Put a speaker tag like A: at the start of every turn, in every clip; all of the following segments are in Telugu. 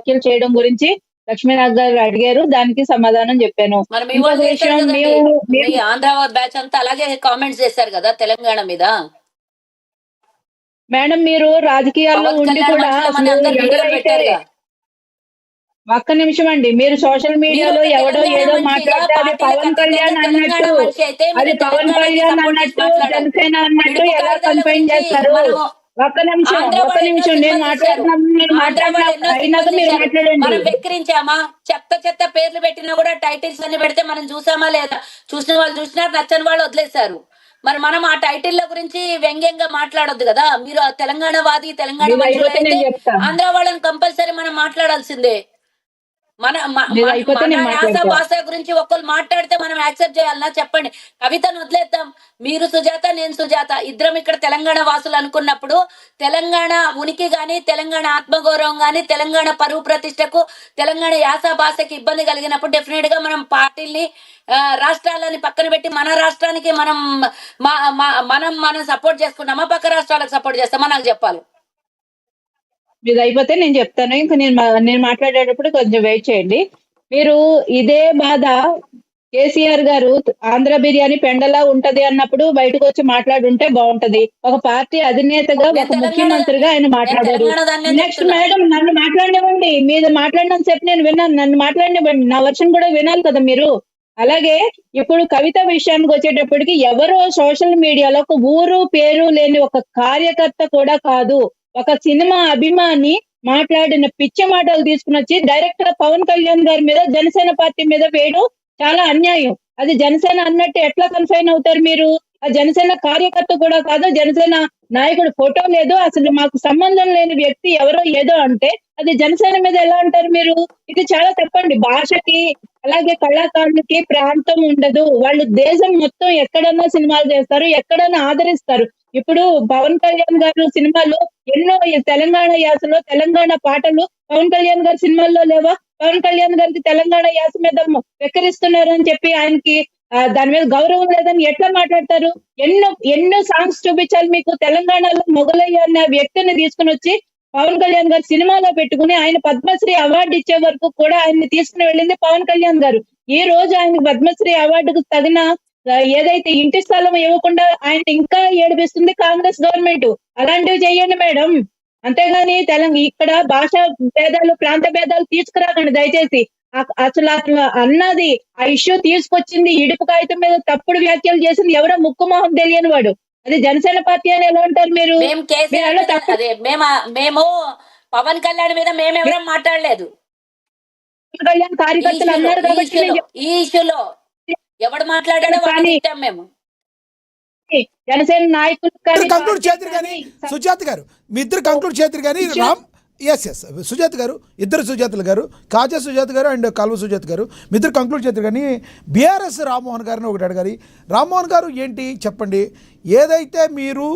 A: వ్యాఖ్యలు చేయడం గురించి లక్ష్మీనాథ్ గారు అడిగారు. దానికి సమాధానం చెప్పాను.
B: మరి మీ
A: ఇంకొక
B: వాళ్ళు చేశారు
A: విషయం
B: కదండి, మీ
A: మేము
B: ఆంధ్ర బ్యాచ్ అంతా అలాగే కామెంట్స్ చేశారు కదా తెలంగాణ మీద.
A: మేడం మీరు రాజకీయాల్లో
B: పవన్
A: ఉండి
B: కళ్యాణ్
A: కూడా
B: మంచితనం అని
A: అసలు
B: అందరు వీడియోలు
A: ఎవరైతే
B: పెట్టారుగా.
A: ఒక్క నిమిషం అండి. మీరు సోషల్
B: మీరు
A: మీడియాలో
B: ఒక
A: ఎవడో
B: తెలంగాణ
A: ఏదో
B: మనిషిగా
A: మాట్లాడితే అది
B: పార్టీలకు
A: పవన్
B: అతీతంగా
A: కళ్యాణ్
B: తెలంగాణ
A: అన్నట్టు,
B: మనిషి అయితే
A: అది
B: మీరు
A: పవన్
B: తెలంగాణకి
A: కళ్యాణ్
B: సపోర్ట్ చేసి
A: అన్నట్టు,
B: మాట్లాడొద్దు.
A: జనసేన అన్నట్టు
B: పిడుపు
A: ఎలా
B: కాగితాల
A: కంపైన్
B: గురించి
A: చేస్తారు?
B: మనము
A: ఒక్క నిమిషం,
B: ఆంధ్ర
A: ఒక్క
B: వాళ్ళు ఎన్నో
A: నిమిషం. నేను
B: సినిమాలు తీశారు,
A: మాట్లాడుతున్నాను, మీరు
B: ఆంధ్ర వాళ్ళు ఎన్నో
A: అయినాక
B: సినిమాలు
A: మీరు
B: తీశారు.
A: మాట్లాడండి.
B: మనం వెక్కిరించామా? చెత్త చెత్త పేర్లు పెట్టినా కూడా టైటిల్స్ అన్ని పెడితే మనం చూసామా లేదా? చూసిన వాళ్ళు చూసినారు, నచ్చని వాళ్ళు వదిలేశారు. మరి మనం ఆ టైటిల్ల గురించి వ్యంగ్యంగా మాట్లాడొద్దు కదా. మీరు ఆ తెలంగాణ వాది, తెలంగాణ
A: మీరు
B: మనుషులు
A: అయిపోతే
B: అయితే
A: నేను చెప్తా.
B: ఆంధ్ర వాళ్ళని కంపల్సరీ మనం మాట్లాడాల్సిందే. మన
A: మీరు అయిపోతే
B: మన
A: నేను
B: యాస
A: మాట్లాడతా.
B: భాష గురించి ఒకళ్ళు మాట్లాడితే మనం యాక్సెప్ట్ చేయాలన్నా చెప్పండి. కవితను వదిలేద్దాం. మీరు సుజాత, నేను సుజాత, ఇద్దరం ఇక్కడ తెలంగాణ వాసులు అనుకున్నప్పుడు తెలంగాణ ఉనికి గాని, తెలంగాణ ఆత్మగౌరవం గాని, తెలంగాణ పరువు ప్రతిష్టకు, తెలంగాణ యాస భాషకి ఇబ్బంది కలిగినప్పుడు డెఫినెట్ గా మనం పార్టీల్ని రాష్ట్రాలని పక్కన పెట్టి మన రాష్ట్రానికి మనం మనం సపోర్ట్ చేసుకున్నామా, పక్క రాష్ట్రాలకు సపోర్ట్ చేస్తామా నాకు చెప్పాలి.
A: ఇది అయిపోతే నేను చెప్తాను. ఇంక నేను మాట్లాడేటప్పుడు కొంచెం వెయిట్ చేయండి. మీరు ఇదే బాధ కేసీఆర్ గారు ఆంధ్ర బిర్యానీ పెండలా ఉంటది అన్నప్పుడు బయటకు వచ్చి మాట్లాడుంటే బాగుంటది. ఒక పార్టీ అధినేతగా,
B: నేను
A: ఒక
B: తెలంగాణ
A: ముఖ్యమంత్రిగా ఆయన
B: నేను
A: మాట్లాడారు.
B: తెలంగాణ దాన్ని
A: నెక్స్ట్
B: చెప్తున్నా.
A: మేడం నన్ను మాట్లాడనివ్వండి. మీరు మాట్లాడినంత సేపు నేను విన్నాను. నన్ను మాట్లాడనివ్వండి. నా వర్షన్ కూడా వినాలి కదా మీరు. అలాగే ఇప్పుడు కవిత విషయానికి వచ్చేటప్పటికి ఎవరో సోషల్ మీడియాలో ఒక ఊరు పేరు లేని ఒక కార్యకర్త కూడా కాదు, ఒక సినిమా అభిమాని మాట్లాడిన పిచ్చి మాటలు తీసుకుని వచ్చి డైరెక్ట్ గా పవన్ కళ్యాణ్ గారి మీద, జనసేన పార్టీ మీద వేయడం చాలా అన్యాయం. అది జనసేన అన్నట్టు ఎట్లా కన్ఫైన్ అవుతారు మీరు? ఆ జనసేన కార్యకర్త కూడా కాదు, జనసేన నాయకుడు ఫోటో లేదు, అసలు మాకు సంబంధం లేని వ్యక్తి ఎవరో ఏదో అంటే అది జనసేన మీద ఎలా అంటారు మీరు? ఇది చాలా తప్పండి. భాషకి అలాగే కళాకారులకి ప్రాంతం ఉండదు. వాళ్ళు దేశం మొత్తం ఎక్కడన్నా సినిమాలు చేస్తారు, ఎక్కడన్నా ఆదరిస్తారు. ఇప్పుడు పవన్ కళ్యాణ్ గారు సినిమాలు ఎన్నో తెలంగాణ యాసలో తెలంగాణ పాటలు పవన్ కళ్యాణ్ గారి సినిమాల్లో లేవా? పవన్ కళ్యాణ్ గారికి తెలంగాణ యాస మీద వెక్కిరిస్తున్నారు అని చెప్పి ఆయనకి దాని మీద గౌరవం లేదని ఎట్లా మాట్లాడతారు? ఎన్నో ఎన్నో సాంగ్స్ చూపించాలి మీకు. తెలంగాణలో మొగలయ్య అన్న వ్యక్తిని తీసుకుని వచ్చి పవన్ కళ్యాణ్ గారు సినిమాలో పెట్టుకుని ఆయన పద్మశ్రీ అవార్డు ఇచ్చే వరకు కూడా ఆయన్ని తీసుకుని వెళ్ళింది పవన్ కళ్యాణ్ గారు. ఈ రోజు ఆయన పద్మశ్రీ అవార్డుకు తగిన ఏదైతే ఇంటి స్థలం ఇవ్వకుండా ఆయన ఇంకా ఏడిపిస్తుంది కాంగ్రెస్ గవర్నమెంట్. అలాంటివి చెయ్యండి మేడం. అంతేగాని ఇక్కడ భాషా భేదాలు, ప్రాంత భేదాలు తీసుకురాకండి దయచేసి. అసలు అన్నది ఆ ఇష్యూ తీసుకొచ్చింది, ఇడుపు కాగితం మీద తప్పుడు వ్యాఖ్యలు చేసింది ఎవరో ముక్కు మొహం తెలియని వాడు. అది జనసేన పార్టీ అని ఎలా అంటారు మీరు?
B: మేము కేసీఆర్ అదే మేము పవన్ కళ్యాణ్ మీద మేమెవరం మాట్లాడలేదు.
A: కళ్యాణ్ కార్యకర్తలు అన్నారు కాబట్టి
B: ఈ ఇష్యూలో ఎవడు మాట్లాడాడో వాడిని తిట్టాం మేము.
A: జనసేన నాయకులు
C: కంక్లూడ్ చేద్దరు కానీ సుజాత గారు, మీ ఇద్దరు కంక్లూడ్ చేద్దరు కానీ రామ్ ఎస్ సుజాత గారు, ఇద్దరు సుజాతలు గారు, కాజా సుజాత గారు అండ్ కల్వ సుజాత గారు, మీ ఇద్దరు కంక్లూడ్ చేద్దరు కానీ బీఆర్ఎస్ రామ్మోహన్ గారిని ఒకటి అడగాలి. రామ్మోహన్ గారు ఏంటి చెప్పండి, ఏదైతే మీరు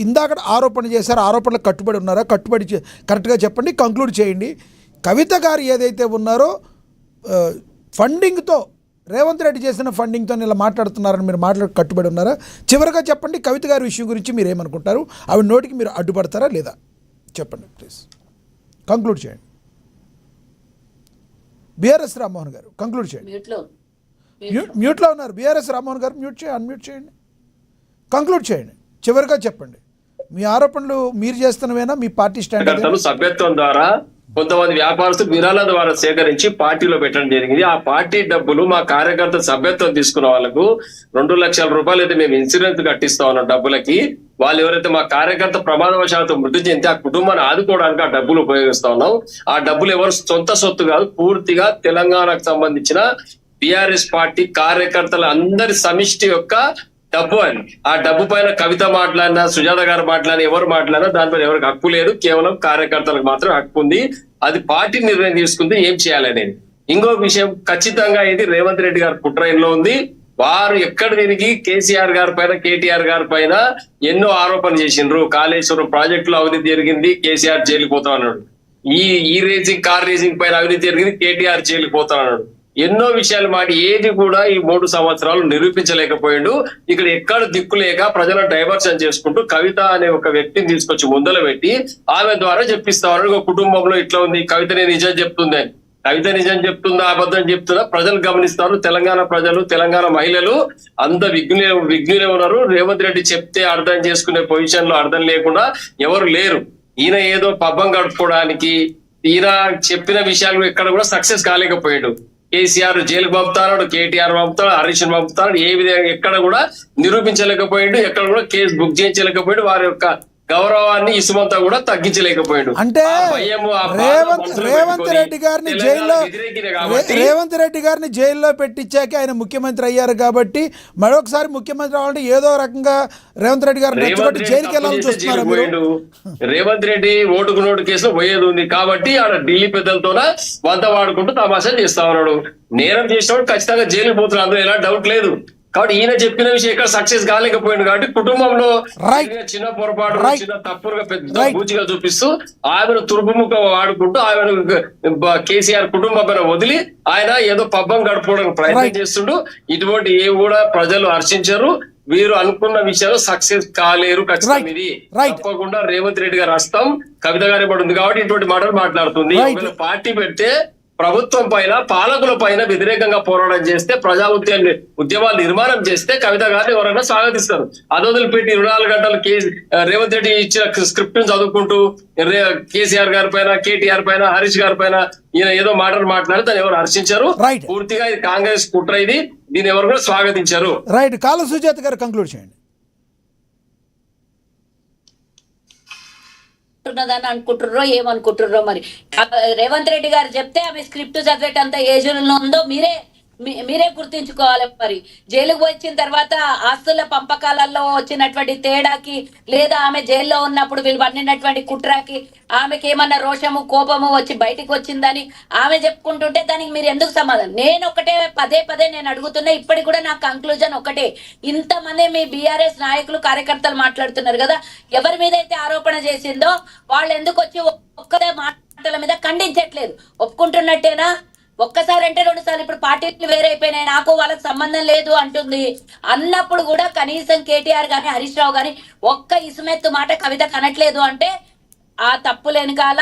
C: ఇందాక ఆరోపణ చేశారో ఆరోపణలకు కట్టుబడి ఉన్నారో కట్టుబడి కరెక్ట్గా చెప్పండి, కంక్లూడ్ చేయండి. కవిత గారు ఏదైతే ఉన్నారో ఫండింగ్తో రేవంత్ రెడ్డి చేసిన ఫండింగ్తో ఇలా మాట్లాడుతున్నారని మీరు కట్టుబడి ఉన్నారా? చివరిగా చెప్పండి, కవిత గారి విషయం గురించి మీరు ఏమనుకుంటారు? ఆవిడ నోటికి మీరు అడ్డుపడతారా లేదా? చెప్పండి ప్లీజ్, కంక్లూడ్ చేయండి. బీఆర్ఎస్ రామ్మోహన్ గారు కంక్లూడ్ చేయండి. మ్యూట్లో ఉన్నారు బీఆర్ఎస్ రామ్మోహన్ గారు, అన్మ్యూట్ చేయండి, కంక్లూడ్ చేయండి. చివరిగా చెప్పండి, మీ ఆరోపణలు మీరు చేస్తున్నవేనా? మీ పార్టీ స్టాండ్
D: సభ్యత్వం ద్వారా కొంతమంది వ్యాపారస్తులు విరాళాల ద్వారా సేకరించి పార్టీలో పెట్టడం జరిగింది. ఆ పార్టీ డబ్బులు మా కార్యకర్త సభ్యత్వం తీసుకున్న వాళ్ళకు 2 లక్షల రూపాయలు అయితే మేము ఇన్సూరెన్స్ కట్టిస్తా ఉన్నాం డబ్బులకి. వాళ్ళు ఎవరైతే మా కార్యకర్త ప్రమాదవశాత్తు మృతి చెందితే ఆ కుటుంబాన్ని ఆదుకోవడానికి ఆ డబ్బులు ఉపయోగిస్తా ఉన్నాం. ఆ డబ్బులు ఎవరు సొంత సొత్తు కాదు, పూర్తిగా తెలంగాణకు సంబంధించిన టిఆర్ఎస్ పార్టీ కార్యకర్తల అందరి సమిష్టి యొక్క డబ్బు అని. ఆ డబ్బు పైన కవిత మాట్లాడినా, సుజాత గారు మాట్లాడినా, ఎవరు మాట్లాడినా దానిపైన ఎవరికి హక్కు లేదు, కేవలం కార్యకర్తలకు మాత్రం హక్కు ఉంది. అది పార్టీ నిర్ణయం తీసుకుంది ఏం చేయాలనేది. ఇంకో విషయం, ఖచ్చితంగా ఇది రేవంత్ రెడ్డి గారు కుట్రైన్లో ఉంది. వారు ఎక్కడ తిరిగి కేసీఆర్ గారి పైన, కేటీఆర్ గారి పైన ఎన్నో ఆరోపణలు చేసిండ్రు. కాళేశ్వరం ప్రాజెక్టులో అవినీతి జరిగింది, కేసీఆర్ జైలుకి పోతా అన్నాడు. ఈ రేసింగ్ కార్ రేసింగ్ పైన అవినీతి జరిగింది, కేటీఆర్ జైలుకి పోతా అన్నాడు. ఎన్నో విషయాలు మాటి ఏది కూడా ఈ 3 సంవత్సరాలు నిరూపించలేకపోయాడు. ఇక్కడ ఎక్కడ దిక్కు లేక ప్రజలను డైవర్షన్ చేసుకుంటూ కవిత అనే ఒక వ్యక్తిని తీసుకొచ్చి ముందర పెట్టి ఆమె ద్వారా చెప్పిస్తా ఉన్నాడు. కుటుంబంలో ఇట్లా ఉంది, కవితనే నిజం చెప్తుంది అని. కవిత నిజం చెప్తుందా అబద్ధం చెప్తుందా ప్రజలు గమనిస్తారు. తెలంగాణ ప్రజలు, తెలంగాణ మహిళలు అంత విఘ్నులే ఉన్నారు. రేవంత్ రెడ్డి చెప్తే అర్థం చేసుకునే పొజిషన్ లో అర్థం లేకుండా ఎవరు లేరు. ఈయన ఏదో పబ్బం గడుపుకోవడానికి ఈయన చెప్పిన విషయాలు ఎక్కడ కూడా సక్సెస్ కాలేకపోయాడు. కేసీఆర్ జైలుకు పంపుతాడు, కేటీఆర్ పంపుతాడు, హరీష్ పంపుతాడు. ఏ విధంగా ఎక్కడ కూడా నిరూపించలేకపోయాడు, ఎక్కడ కూడా కేసు బుక్ చేయించలేకపోయాడు. వారి యొక్క గౌరవాన్ని ఇసుమంతా కూడా తగ్గించలేకపోయాడు.
C: అంటే రేవంత్ రెడ్డి గారిని జైల్లో పెట్టించాక ఆయన ముఖ్యమంత్రి అయ్యారు కాబట్టి మరొకసారి ముఖ్యమంత్రి అవ్వాలంటే ఏదో రకంగా రేవంత్ రెడ్డి గారు రెచ్చగొట్టి జైలుకి వెళ్ళాలని చూస్తున్నారు.
D: రేవంత్ రెడ్డి ఓటుకు నోటు కేసులో పోయేది ఉంది కాబట్టి ఆడ ఢిల్లీ పెద్దలతోన వంత వాడుకుంటూ తమాషా చేస్తా ఉన్నాడు. నేరం చేసినప్పుడు ఖచ్చితంగా జైలుకి పోతున్నాడు, అందులో ఎలాంటి డౌట్ లేదు. కాబట్టి ఈయన చెప్పిన విషయం ఎక్కడ సక్సెస్ కాలేకపోయింది కాబట్టి కుటుంబంలో చిన్న పొరపాటు, చిన్న తప్పులుగా పెద్ద పూచిగా చూపిస్తూ ఆమెను తురుపుముఖ వాడుకుంటూ ఆమెను కేసీఆర్ కుటుంబం వదిలి ఆయన ఏదో పబ్బం గడుపుకోవడానికి ప్రయత్నం చేస్తుండు. ఇటువంటి ఏ కూడా ప్రజలు హర్షించరు. వీరు అనుకున్న విషయాలు సక్సెస్ కాలేరు. ఖచ్చితంగా ఇది తప్పకుండా రేవంత్ రెడ్డి గారు హస్తం కవిత గారి పడి ఉంది కాబట్టి ఇటువంటి మాటలు మాట్లాడుతుంది. పార్టీ పెడితే ప్రభుత్వం పైన, పాలకుల పైన వ్యతిరేకంగా పోరాటం చేస్తే, ప్రజా ఉద్యమాలు నిర్మాణం చేస్తే కవిత గారిని ఎవరైనా స్వాగతిస్తారు. అది వదిలిపెట్టి 24 గంటలు రేవంత్ రెడ్డి ఇచ్చిన స్క్రిప్ట్ చదువుకుంటూ కేసీఆర్ గారి పైన, కేటీఆర్ పైన, హరీష్ గారి పైన ఈయన ఏదో మాటలు మాట్లాడి దాన్ని ఎవరు హర్షించారు. పూర్తిగా ఇది కాంగ్రెస్ కుట్ర, ఇది దీన్ని ఎవరు కూడా స్వాగతించారు.
C: రైట్. కాళ్ళ సుజాత గారు కంక్లూడ్ చేయండి.
B: ఉన్నదని అనుకుంటుర్రో ఏమనుకుంటుర్రో మరి. రేవంత్ రెడ్డి గారు చెప్తే ఆమె స్క్రిప్ట్ చదివేటంత ఏజ్ ఉందో మీరే గుర్తించుకోవాలి. మరి జైలుకు వచ్చిన తర్వాత ఆస్తుల పంపకాలలో వచ్చినటువంటి తేడాకి, లేదా ఆమె జైల్లో ఉన్నప్పుడు వీళ్ళు వండినటువంటి కుట్రాకి ఆమెకి ఏమన్నా రోషము, కోపము వచ్చి బయటికి వచ్చిందని ఆమె చెప్పుకుంటుంటే దానికి మీరు ఎందుకు సమాధానం? నేను ఒకటే పదే నేను అడుగుతున్నా. ఇప్పటికి కూడా నా కంక్లూజన్ ఒకటే, ఇంతమంది మీ బీఆర్ఎస్ నాయకులు, కార్యకర్తలు మాట్లాడుతున్నారు కదా, ఎవరి మీద అయితే ఆరోపణ చేసిందో వాళ్ళు ఎందుకు వచ్చి ఒక్కదే మాటల మీద ఖండించట్లేదు? ఒప్పుకుంటున్నట్టేనా? ఒక్కసారి అంటే 2 సార్లు. ఇప్పుడు పార్టీలు వేరైపోయినాయి, నాకు వాళ్ళకి సంబంధం లేదు అంటుంది. అన్నప్పుడు కూడా కనీసం కేటీఆర్ గాని, హరీష్ రావు గాని ఒక్క ఇసుమెత్తు మాట కవిత కనట్లేదు అంటే ఆ తప్పులు వెనకాల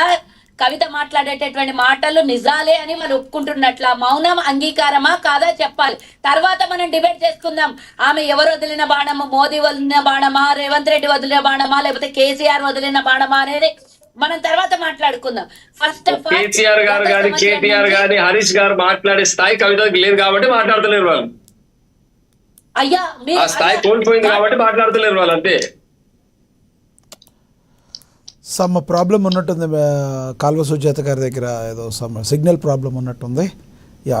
B: కవిత మాట్లాడేటటువంటి మాటలు నిజాలే అని మనం ఒప్పుకుంటున్నట్ల. మౌనం అంగీకారమా కాదా చెప్పాలి. తర్వాత మనం డిబేట్ చేసుకుందాం. ఆమె ఎవరు వదిలిన బాణము, మోదీ వదిలిన బాణమా, రేవంత్ రెడ్డి వదిలిన బాణమా, లేకపోతే కేసీఆర్ వదిలిన బాణమా అనేది మనం తర్వాత మాట్లాడుకుందాం. ఫస్ట్ ఆఫ్ ఆల్
D: కేసీఆర్ గారు కానీ, కేటీఆర్ గాని, హరీష్ గారు మాట్లాడే స్థాయి కవితకి లేదు కాబట్టి మాట్లాడతలేరు వాళ్ళు.
B: అయ్యా
D: ఆ స్థాయి కోల్పోయింది కాబట్టి మాట్లాడతలేరు వాళ్ళు, అంతే.
C: సమ్ ప్రాబ్లం ఉన్నట్టుంది కాల్వ సుజాత గారి దగ్గర, ఏదో సమ్ సిగ్నల్ ప్రాబ్లం ఉన్నట్టుంది. యా,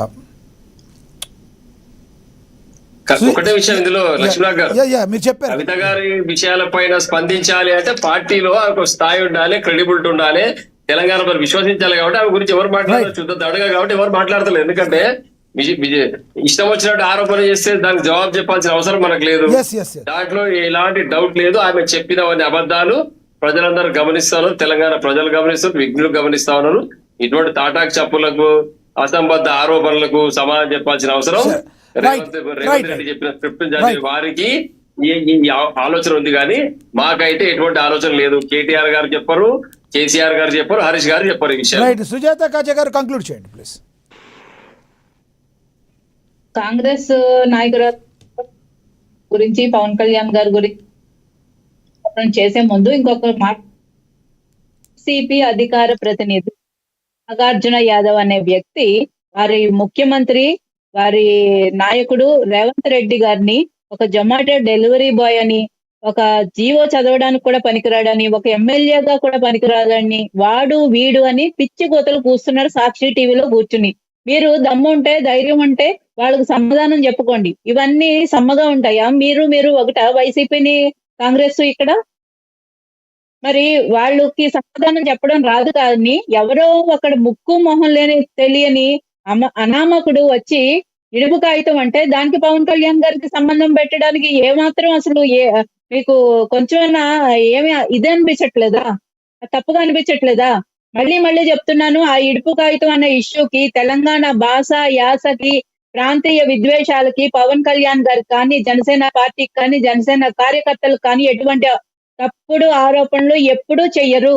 D: ఒకటే విషయం ఇందులో లక్ష్మణ్ గారు,
C: మీరు చెప్పారు
D: కవిత గారి విషయాల పైన స్పందించాలి అంటే పార్టీలో ఒక స్థాయి ఉండాలి, క్రెడిబిలిటీ ఉండాలి, తెలంగాణ ప్రజలు విశ్వసించాలి. కాబట్టి ఆమె గురించి ఎవరు మాట్లాడారు చూద్దాం దడగా కాబట్టి ఎవరు మాట్లాడతలేదు. ఎందుకంటే ఇష్టం వచ్చినట్టు ఆరోపణ చేస్తే దానికి జవాబు చెప్పాల్సిన అవసరం మనకు లేదు. దాంట్లో ఎలాంటి డౌట్ లేదు. ఆమె చెప్పినవన్నీ అబద్ధాలు ప్రజలందరూ గమనిస్తారు, తెలంగాణ ప్రజలు గమనిస్తారు, విఘ్నులు గమనిస్తా ఉన్నారు. ఇటువంటి తాటాకు చప్పులకు, అసంబద్ధ ఆరోపణలకు సమాధానం చెప్పాల్సిన అవసరం రేవంత్ రెడ్డి చెప్పిన స్క్రిప్ట్ చదివే వారికి ఈ ఆలోచన ఉంది. కానీ మాకైతే ఎటువంటి ఆలోచన లేదు. కేటీఆర్ గారు చెప్పరు, కేసీఆర్ గారు చెప్పరు, హరీష్ గారు చెప్పరు ఈ విషయం.
C: సుజాత కాజా గారు కంక్లూడ్ చేయండి ప్లీజ్.
A: కాంగ్రెస్ నాయకుల గురించి, పవన్ కళ్యాణ్ గారి గురించి చేసే ముందు ఇంకొక మాట. సిపి అధికార ప్రతినిధి నాగార్జున యాదవ్ అనే వ్యక్తి వారి ముఖ్యమంత్రి, వారి నాయకుడు రేవంత్ రెడ్డి గారిని ఒక జొమాటో డెలివరీ బాయ్ అని, ఒక జీవో చదవడానికి కూడా పనికిరాడని, ఒక ఎమ్మెల్యేగా కూడా పనికిరాడని, వాడు వీడు అని పిచ్చి కోతలు కూస్తున్నారు సాక్షి టీవీలో కూర్చుని. మీరు దమ్ము ఉంటే, ధైర్యం ఉంటే వాళ్ళకి సమాధానం చెప్పుకోండి. ఇవన్నీ సమ్మగా ఉంటాయా? మీరు ఒకట వైసీపీని, కాంగ్రెస్ ఇక్కడ మరి వాళ్ళకి సమాధానం చెప్పడం రాదు. కానీ ఎవరో అక్కడ ముక్కు మొహం లేని తెలియని అనామకుడు వచ్చి ఇడుపు కాగితం అంటే దానికి పవన్ కళ్యాణ్ గారికి సంబంధం పెట్టడానికి ఏమాత్రం అసలు మీకు కొంచెమైనా ఏమి ఇదే అనిపించట్లేదా? తప్పుగా అనిపించట్లేదా? మళ్ళీ మళ్ళీ చెప్తున్నాను, ఆ ఇడుపు కాగితం అన్న ఇష్యూకి, తెలంగాణ భాష, యాసకి, ప్రాంతీయ విద్వేషాలకి పవన్ కళ్యాణ్ గారికి కానీ, జనసేన పార్టీకి కానీ, జనసేన కార్యకర్తలకు కానీ ఎటువంటి తప్పుడు ఆరోపణలు ఎప్పుడూ చెయ్యరు.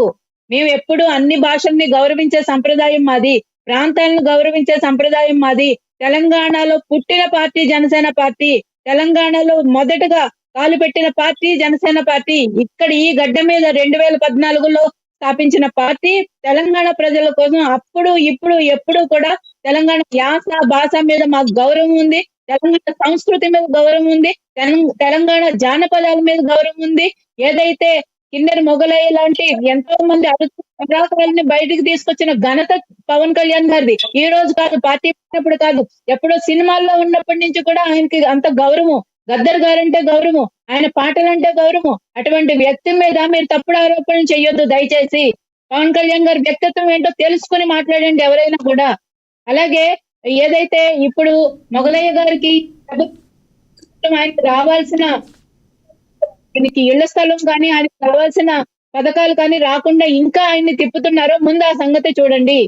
A: మేము ఎప్పుడు అన్ని భాషల్ని గౌరవించే సంప్రదాయం మాది. ప్రాంతాలను గౌరవించే సంప్రదాయం మాది. తెలంగాణలో పుట్టిన పార్టీ జనసేన పార్టీ. తెలంగాణలో మొదటగా కాలు పెట్టిన పార్టీ జనసేన పార్టీ. ఇక్కడ ఈ గడ్డ మీద 2014లో స్థాపించిన పార్టీ. తెలంగాణ ప్రజల కోసం అప్పుడు, ఇప్పుడు, ఎప్పుడు కూడా తెలంగాణ యాస, భాష మీద మాకు గౌరవం ఉంది. తెలంగాణ సంస్కృతి మీద గౌరవం ఉంది. తెలంగాణ జానపదాల మీద గౌరవం ఉంది. ఏదైతే కిన్నెర మొగలయ్య లాంటి ఎంతో మంది అరుకులని బయటికి తీసుకొచ్చిన ఘనత పవన్ కళ్యాణ్ గారిది. ఈ రోజు కాదు, పార్టీ పెట్టినప్పుడు కాదు, ఎప్పుడో సినిమాల్లో ఉన్నప్పటి నుంచి కూడా ఆయనకి అంత గౌరవం. గద్దర్ గారంటే గౌరవం, ఆయన పాటలంటే గౌరవం. అటువంటి వ్యక్తి మీద మీరు తప్పుడు ఆరోపణలు చేయొద్దు దయచేసి. పవన్ కళ్యాణ్ గారి వ్యక్తిత్వం ఏంటో తెలుసుకుని మాట్లాడండి ఎవరైనా కూడా. అలాగే ఏదైతే ఇప్పుడు మొగలయ్య గారికి ఆయనకి రావాల్సిన, ఆయనకి ఇళ్ల స్థలం కానీ, ఆయనకి రావాల్సిన పథకాలు కానీ రాకుండా ఇంకా ఆయన్ని తిప్పుతున్నారో ముందు ఆ సంగతి చూడండి.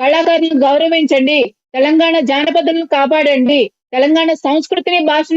A: కళాకారులను గౌరవించండి. తెలంగాణ జానపదులను కాపాడండి. తెలంగాణ సంస్కృతిని, భాషని